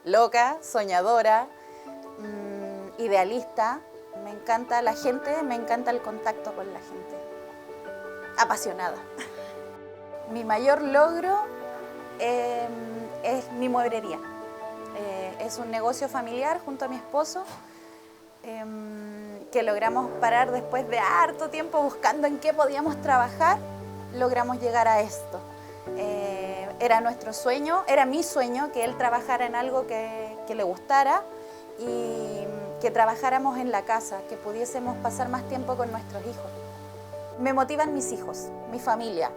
loca, soñadora, idealista. Me encanta la gente, me encanta el contacto con la gente. Apasionada. Mi mayor logro es mi mueblería. Es un negocio familiar junto a mi esposo que logramos parar después de harto tiempo buscando en qué podíamos trabajar. Logramos llegar a esto. Era nuestro sueño, era mi sueño que él trabajara en algo que le gustara y que trabajáramos en la casa, que pudiésemos pasar más tiempo con nuestros hijos. Me motivan mis hijos, mi familia.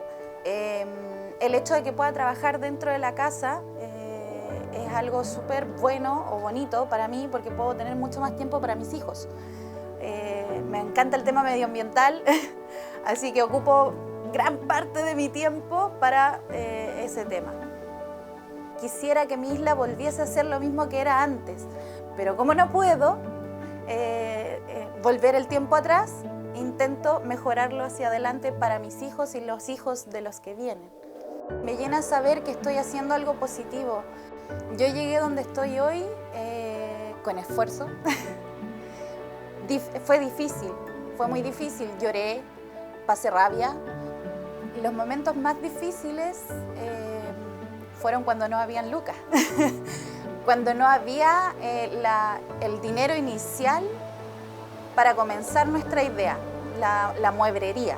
El hecho de que pueda trabajar dentro de la casa es algo súper bueno o bonito para mí porque puedo tener mucho más tiempo para mis hijos. Me encanta el tema medioambiental, así que ocupo gran parte de mi tiempo para ese tema. Quisiera que mi isla volviese a ser lo mismo que era antes, pero como no puedo volver el tiempo atrás, intento mejorarlo hacia adelante para mis hijos y los hijos de los que vienen. Me llena saber que estoy haciendo algo positivo. Yo llegué donde estoy hoy con esfuerzo. Fue difícil, fue muy difícil. Lloré, pasé rabia. Y los momentos más difíciles fueron cuando no habían lucas. Cuando no había el dinero inicial para comenzar nuestra idea, la mueblería.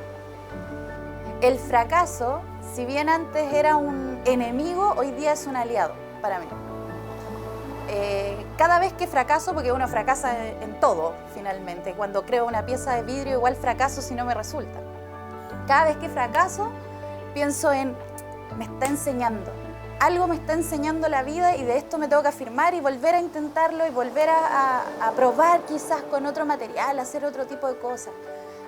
El fracaso, si bien antes era un enemigo, hoy día es un aliado para mí. Cada vez que fracaso, porque uno fracasa en todo finalmente, cuando creo una pieza de vidrio igual fracaso si no me resulta. Cada vez que fracaso pienso en, me está enseñando, algo me está enseñando la vida y de esto me tengo que afirmar y volver a intentarlo y volver a probar quizás con otro material, hacer otro tipo de cosas.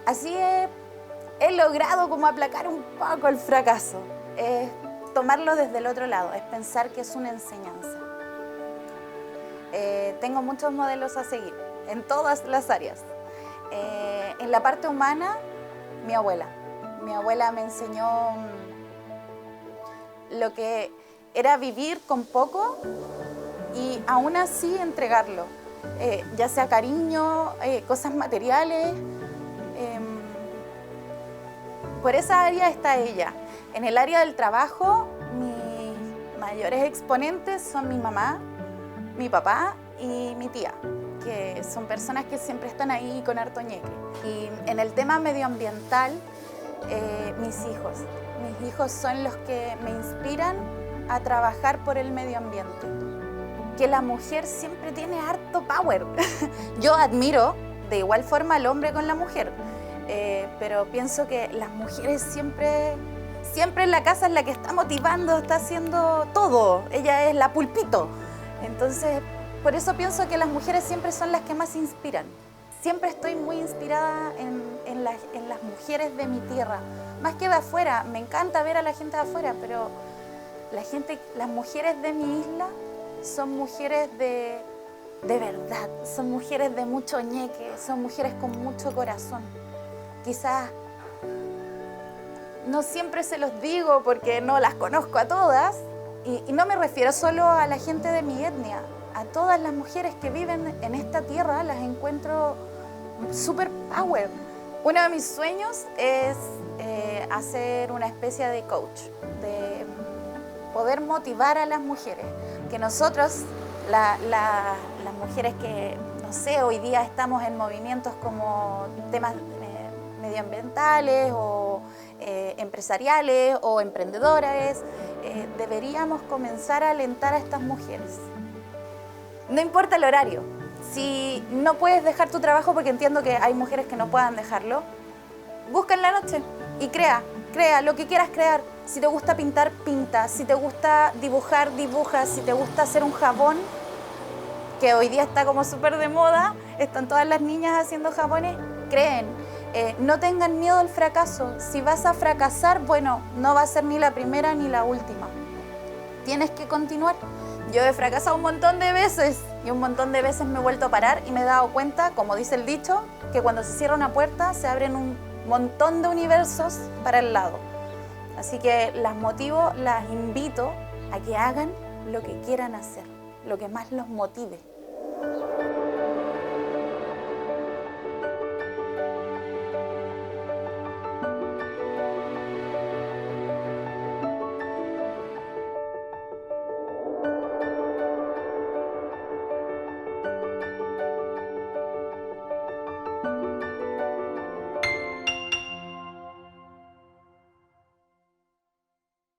Así he logrado como aplacar un poco el fracaso, es tomarlo desde el otro lado, es pensar que es una enseñanza. Tengo muchos modelos a seguir en todas las áreas. En la parte humana, mi abuela. Mi abuela me enseñó lo que era vivir con poco y aún así entregarlo, ya sea cariño, cosas materiales. Por esa área está ella. En el área del trabajo, mis mayores exponentes son mi mamá, mi papá y mi tía, que son personas que siempre están ahí con harto ñeque. Y en el tema medioambiental, mis hijos. Mis hijos son los que me inspiran a trabajar por el medio ambiente. Que la mujer siempre tiene harto power. Yo admiro de igual forma al hombre con la mujer, pero pienso que las mujeres siempre en la casa es la que está motivando, está haciendo todo. Ella es la pulpito. Entonces, por eso pienso que las mujeres siempre son las que más inspiran. Siempre estoy muy inspirada en las mujeres de mi tierra, más que de afuera. Me encanta ver a la gente de afuera, pero las mujeres de mi isla son mujeres de verdad, son mujeres de mucho ñeque, son mujeres con mucho corazón. Quizás no siempre se los digo porque no las conozco a todas, y no me refiero solo a la gente de mi etnia, a todas las mujeres que viven en esta tierra las encuentro super power. Uno de mis sueños es hacer una especie de coach, de poder motivar a las mujeres, que nosotros, las mujeres que, no sé, hoy día estamos en movimientos como temas medioambientales o empresariales o emprendedoras, deberíamos comenzar a alentar a estas mujeres. No importa el horario, si no puedes dejar tu trabajo, porque entiendo que hay mujeres que no puedan dejarlo, busca en la noche y crea lo que quieras crear. Si te gusta pintar, pinta. Si te gusta dibujar, dibuja. Si te gusta hacer un jabón, que hoy día está como súper de moda, están todas las niñas haciendo jabones, creen. No tengan miedo al fracaso. Si vas a fracasar, bueno, no va a ser ni la primera ni la última. Tienes que continuar. Yo he fracasado un montón de veces y un montón de veces me he vuelto a parar y me he dado cuenta, como dice el dicho, que cuando se cierra una puerta se abren un montón de universos para el lado. Así que las motivo, las invito a que hagan lo que quieran hacer. lo que más los motive.